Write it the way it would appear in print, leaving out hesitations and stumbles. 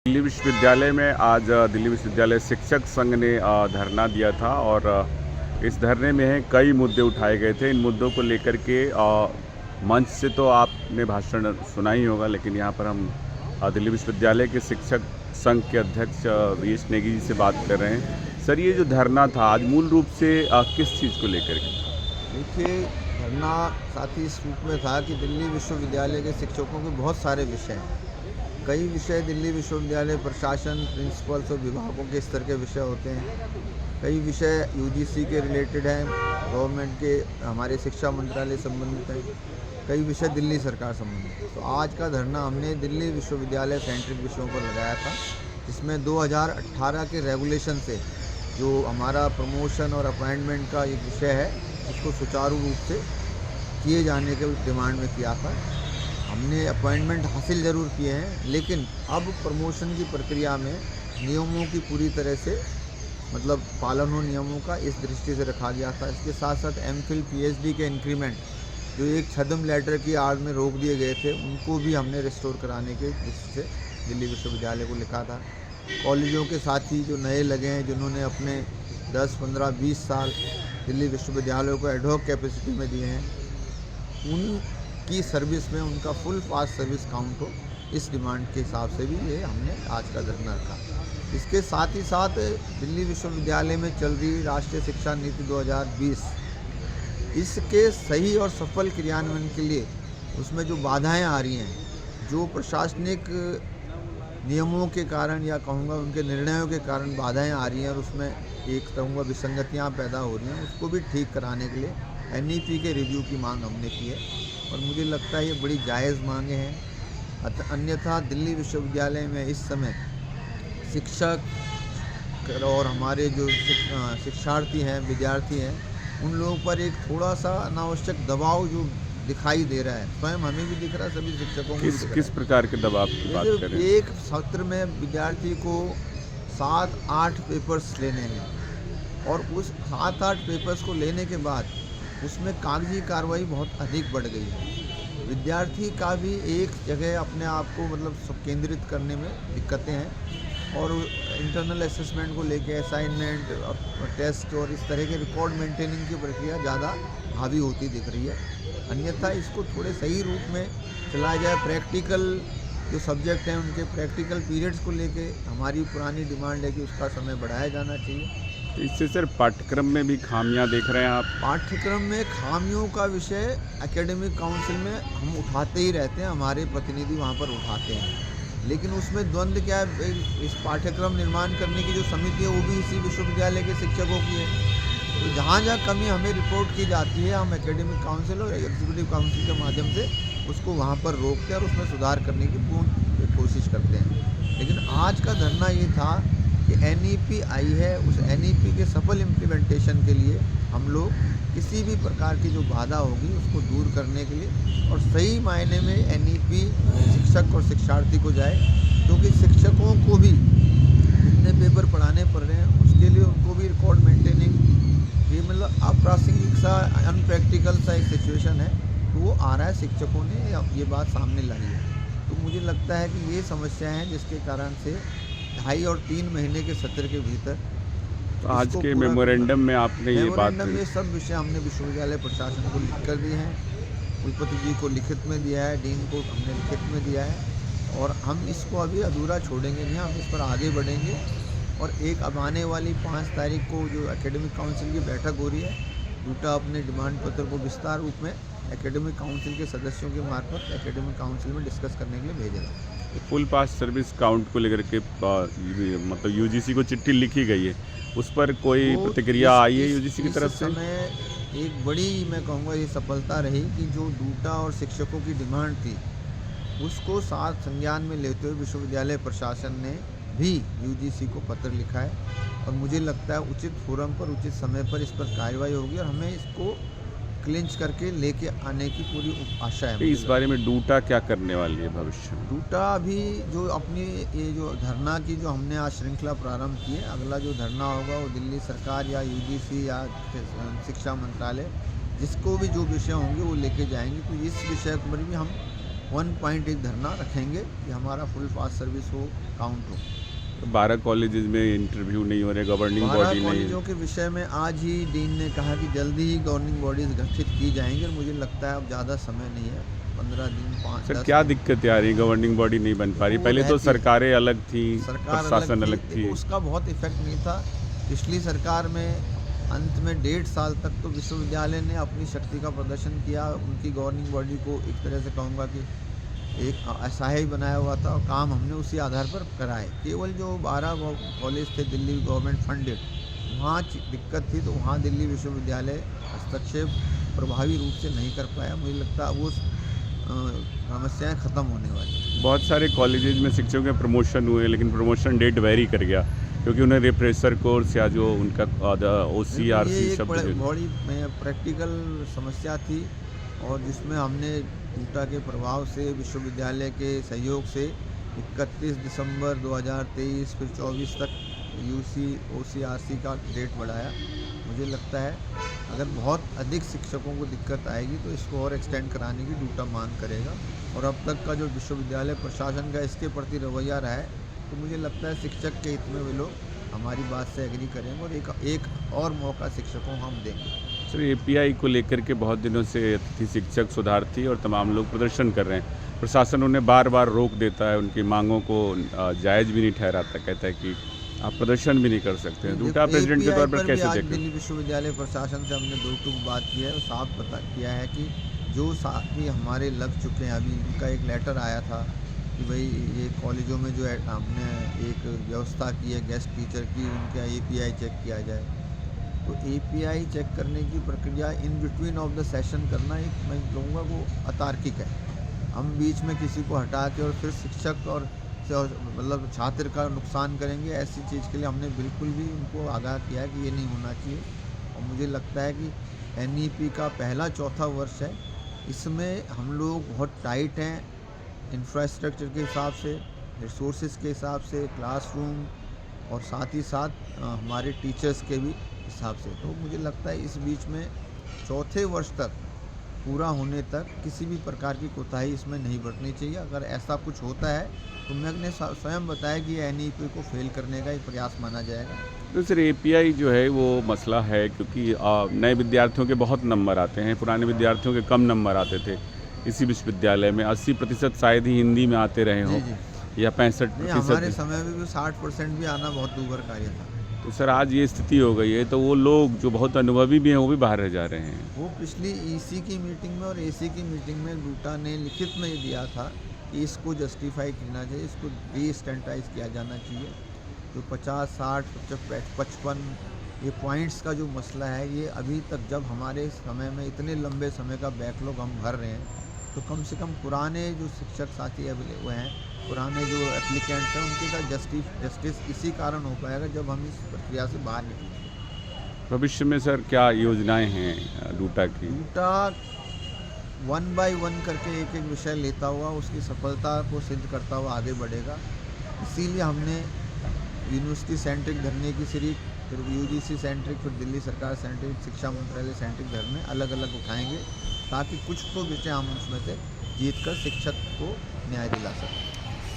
दिल्ली विश्वविद्यालय में आज दिल्ली विश्वविद्यालय शिक्षक संघ ने धरना दिया था और इस धरने में कई मुद्दे उठाए गए थे। इन मुद्दों को लेकर के मंच से तो आपने भाषण सुना ही होगा, लेकिन यहाँ पर हम दिल्ली विश्वविद्यालय के शिक्षक संघ के अध्यक्ष वीएस नेगी जी से बात कर रहे हैं। सर, ये जो धरना था आज मूल रूप से किस चीज़ को लेकर के? देखिए, धरना साथ ही इस रूप में था कि दिल्ली विश्वविद्यालय के शिक्षकों के बहुत सारे विषय हैं। कई विषय दिल्ली विश्वविद्यालय प्रशासन, प्रिंसिपल्स और विभागों के स्तर के विषय होते हैं। कई विषय यूजीसी के रिलेटेड हैं, गवर्नमेंट के, हमारे शिक्षा मंत्रालय संबंधित हैं। कई विषय दिल्ली सरकार संबंधित है। तो आज का धरना हमने दिल्ली विश्वविद्यालय सेंट्रिक विषयों पर लगाया था, जिसमें 2018 के रेगुलेशन से जो हमारा प्रमोशन और अपॉइंटमेंट का एक विषय है, उसको सुचारू रूप से किए जाने के डिमांड में किया था। हमने अपॉइंटमेंट हासिल ज़रूर किए हैं, लेकिन अब प्रमोशन की प्रक्रिया में नियमों की पूरी तरह से पालन हो नियमों का, इस दृष्टि से रखा गया था। इसके साथ साथ एमफिल पीएचडी के इंक्रीमेंट जो एक छद्म लेटर की आड़ में रोक दिए गए थे, उनको भी हमने रिस्टोर कराने के दृष्टि से दिल्ली विश्वविद्यालय को लिखा था। कॉलेजों के साथी जो नए लगे हैं, जिन्होंने अपने 10, 15, 20 साल दिल्ली विश्वविद्यालयों को एडहॉक कैपेसिटी में दिए हैं, उनकी सर्विस में उनका फुल पास सर्विस काउंट हो, इस डिमांड के हिसाब से भी ये हमने आज का धरना रखा। इसके साथ ही साथ दिल्ली विश्वविद्यालय में चल रही राष्ट्रीय शिक्षा नीति 2020, इसके सही और सफल क्रियान्वयन के लिए उसमें जो बाधाएं आ रही हैं, जो प्रशासनिक नियमों के कारण या कहूँगा उनके निर्णयों के कारण बाधाएं आ रही हैं और उसमें एक कहूँगा विसंगतियाँ पैदा हो रही हैं, उसको भी ठीक कराने के लिए एनईपी के रिव्यू की मांग हमने की है और मुझे लगता है ये बड़ी जायज़ मांगे हैं। अन्यथा दिल्ली विश्वविद्यालय में इस समय शिक्षक और हमारे जो शिक्षार्थी हैं, विद्यार्थी हैं, उन लोगों पर एक थोड़ा सा अनावश्यक दबाव जो दिखाई दे रहा है, स्वयं हमें भी दिख रहा है, सभी शिक्षकों को। किस प्रकार के दबाव की बात कर रहे हैं? एक सत्र में विद्यार्थी को 7-8 पेपर्स लेने हैं और उस 7-8 पेपर्स को लेने के बाद उसमें कागजी कार्रवाई बहुत अधिक बढ़ गई है। विद्यार्थी का भी एक जगह अपने आप को सब केंद्रित करने में दिक्कतें हैं और इंटरनल असेसमेंट को लेके असाइनमेंट और टेस्ट और इस तरह के रिकॉर्ड मेंटेनिंग की प्रक्रिया ज़्यादा हावी होती दिख रही है। अन्यथा इसको थोड़े सही रूप में चलाया जाए। प्रैक्टिकल जो सब्जेक्ट हैं, उनके प्रैक्टिकल पीरियड्स को लेके हमारी पुरानी डिमांड है कि उसका समय बढ़ाया जाना चाहिए। इससे सर पाठ्यक्रम में भी खामियां देख रहे हैं आप? पाठ्यक्रम में खामियों का विषय एकेडमिक काउंसिल में हम उठाते ही रहते हैं, हमारे प्रतिनिधि वहाँ पर उठाते हैं, लेकिन उसमें द्वंद्व क्या है, इस पाठ्यक्रम निर्माण करने की जो समिति है वो भी इसी विश्वविद्यालय के शिक्षकों की है। तो जहाँ जहाँ कमी हमें रिपोर्ट की जाती है, हम एकेडमिक काउंसिल और एग्जीक्यूटिव काउंसिल के माध्यम से उसको वहाँ पर रोकते हैं और उसमें सुधार करने की पूर्ण कोशिश करते हैं। लेकिन आज का धरना ये था कि एनईपी आई है, उस एनईपी के सफल इम्प्लीमेंटेशन के लिए हम लोग किसी भी प्रकार की जो बाधा होगी उसको दूर करने के लिए और सही मायने में एनईपी शिक्षक और शिक्षार्थी को जाए, क्योंकि शिक्षकों को भी जितने पेपर पढ़ाने पड़ रहे हैं उसके लिए उनको भी रिकॉर्ड मेंटेनिंग, ये अप्रासंगिक सा, अनप्रैक्टिकल सा एक सिचुएशन है, तो वो आ रहा है। शिक्षकों ने ये बात सामने लाई है। तो मुझे लगता है कि ये समस्याएं हैं जिसके कारण से 2.5 और 3 महीने के सत्र के भीतर तो आज के मेमोरेंडम में आपने ये बात, ये सब विषय हमने विश्वविद्यालय प्रशासन को लिख कर दिए हैं, कुलपति जी को लिखित में दिया है, डीन को हमने लिखित में दिया है और हम इसको अभी अधूरा छोड़ेंगे नहीं, हम इस पर आगे बढ़ेंगे। और अब आने वाली 5 तारीख को जो एकेडमिक काउंसिल की बैठक हो रही है, डूटा अपने डिमांड पत्र को विस्तार रूप में एकेडमिक काउंसिल के सदस्यों के मार्फत एकेडमिक काउंसिल में डिस्कस करने के लिए भेजेगा। फुल पास सर्विस काउंट को लेकर के यूजीसी को चिट्ठी लिखी गई है, उस पर कोई प्रतिक्रिया आई है यूजीसी की तरफ से? समय एक बड़ी, मैं कहूँगा ये सफलता रही कि जो डूटा और शिक्षकों की डिमांड थी उसको साथ संज्ञान में लेते हुए विश्वविद्यालय प्रशासन ने भी यूजीसी को पत्र लिखा है और मुझे लगता है उचित फोरम पर उचित समय पर इस पर कार्रवाई होगी और हमें इसको क्लिंच करके लेके आने की पूरी आशा है। इस बारे में डूटा क्या करने वाली है भविष्य में? डूटा अभी जो अपनी ये जो धरना की जो हमने आज श्रृंखला प्रारंभ की है, अगला जो धरना होगा वो दिल्ली सरकार या यूजीसी या शिक्षा मंत्रालय, जिसको भी जो विषय होंगे वो लेके जाएंगे। तो इस विषय पर भी हम 1 पॉइंट एक धरना रखेंगे कि हमारा फुल फास्ट सर्विस हो, काउंट हो। 12 कॉलेजेस में इंटरव्यू नहीं हो रहे, गवर्निंग 12 बॉडी नहीं। कॉलेजों के विषय में आज ही डीन ने कहा कि जल्दी ही गवर्निंग बॉडीज गठित की जाएंगी, और मुझे लगता है अब ज़्यादा समय नहीं है, 15 दिन 5 सर 10 क्या दिन। दिक्कतें आ रही, गवर्निंग बॉडी नहीं बन पा रही? वो पहले तो रहती- सरकारें अलग थी, सरकार प्रशासन अलग थी। देखो, उसका बहुत इफेक्ट नहीं था। पिछली सरकार में अंत में 1.5 साल तक तो विश्वविद्यालय ने अपनी शक्ति का प्रदर्शन किया, उनकी गवर्निंग बॉडी को एक तरह से कहूँगा कि एक असहाय बनाया हुआ था, और काम हमने उसी आधार पर कराए। केवल जो 12 कॉलेज थे दिल्ली गवर्नमेंट फंडेड, वहाँ दिक्कत थी, तो वहाँ दिल्ली विश्वविद्यालय हस्तक्षेप प्रभावी रूप से नहीं कर पाया। मुझे लगता है वो समस्याएं ख़त्म होने वाली। बहुत सारे कॉलेजेस में शिक्षकों के प्रमोशन हुए, लेकिन प्रमोशन डेट वेरी कर गया, क्योंकि उन्हें रिफ्रेशर कोर्स या जो उनका OCRC ये एक शब्द जो- बड़ी प्रैक्टिकल समस्या थी, और जिसमें हमने टूटा के प्रभाव से विश्वविद्यालय के सहयोग से 31 दिसंबर 2023 फिर 24 तक OCRC का डेट बढ़ाया। मुझे लगता है अगर बहुत अधिक शिक्षकों को दिक्कत आएगी तो इसको और एक्सटेंड कराने की डूटा मांग करेगा, और अब तक का जो विश्वविद्यालय प्रशासन का इसके प्रति रवैया रहा है, तो मुझे लगता है शिक्षक के हित में वे लोग हमारी बात से एग्री करेंगे, और एक और मौका शिक्षकों को हम देंगे। सर API को लेकर के बहुत दिनों से अतिथि शिक्षक, सुधार्थी और तमाम लोग प्रदर्शन कर रहे हैं। प्रशासन उन्हें बार बार रोक देता है, उनकी मांगों को जायज़ भी नहीं ठहराता, कहता है कि आप प्रदर्शन भी नहीं कर सकते हैं। दूटा प्रेसिडेंट के तौर पर कैसे आज देखते हैं? दिल्ली विश्वविद्यालय प्रशासन से हमने 2 टूक बात की है, और साफ किया है कि जो साथी हमारे लग चुके हैं, अभी उनका एक लेटर आया था कि भाई ये कॉलेजों में जो है हमने एक व्यवस्था की है गेस्ट टीचर की, उनका API चेक किया जाए। तो API चेक करने की प्रक्रिया in between of the session करना एक, मैं कहूँगा वो अतार्किक है। हम बीच में किसी को हटा के और फिर शिक्षक और मतलब छात्र का नुकसान करेंगे, ऐसी चीज़ के लिए हमने बिल्कुल भी उनको आगाह किया है कि ये नहीं होना चाहिए। और मुझे लगता है कि NEP का पहला चौथा वर्ष है, इसमें हम लोग बहुत टाइट हैं इंफ्रास्ट्रक्चर के हिसाब से, रिसोर्सेज के हिसाब से, क्लासरूम और साथ ही साथ हमारे टीचर्स के भी हिसाब से। तो मुझे लगता है इस बीच में चौथे वर्ष तक पूरा होने तक किसी भी प्रकार की कोताही इसमें नहीं बरतनी चाहिए। अगर ऐसा कुछ होता है तो मैंने स्वयं बताया कि NEP को फेल करने का एक प्रयास माना जाएगा। तो सर API जो है वो मसला है, क्योंकि नए विद्यार्थियों के बहुत नंबर आते हैं, पुराने विद्यार्थियों के कम नंबर आते थे। इसी विश्वविद्यालय में 80% शायद ही हिंदी में आते रहे हों, या 65%। हमारे समय में भी 60% भी आना बहुत दूभर कार्य था। तो सर आज ये स्थिति हो गई है, तो वो लोग जो बहुत अनुभवी भी हैं वो भी बाहर रह जा रहे हैं। वो पिछली EC की मीटिंग में और AC की मीटिंग में डूटा ने लिखित में दिया था कि इसको जस्टिफाई करना चाहिए, इसको रीस्टैंडाइज किया जाना चाहिए। जो 50, 60, 55 ये पॉइंट्स का जो मसला है, ये अभी तक जब हमारे समय में इतने लंबे समय का बैकलॉग हम भर रहे हैं, तो कम से कम पुराने जो शिक्षक साथी वो हैं, पुराने जो एप्लीकेंट्स हैं, उनके साथ जस्टिस इसी कारण हो पाएगा जब हम इस प्रक्रिया से बाहर निकलेंगे। भविष्य में सर क्या योजनाएं हैं डूटा की? डूटा 1 by 1 करके एक एक विषय लेता हुआ उसकी सफलता को सिद्ध करता हुआ आगे बढ़ेगा। इसीलिए हमने यूनिवर्सिटी सेंट्रिक धरने की सीरीज, फिर UGC सेंट्रिक, फिर दिल्ली सरकार सेंट्रिक, शिक्षा मंत्रालय सेंट्रिक धरने अलग अलग उठाएंगे, ताकि कुछ तो विषय हम उसमें से जीत कर शिक्षक को न्याय दिला सकें।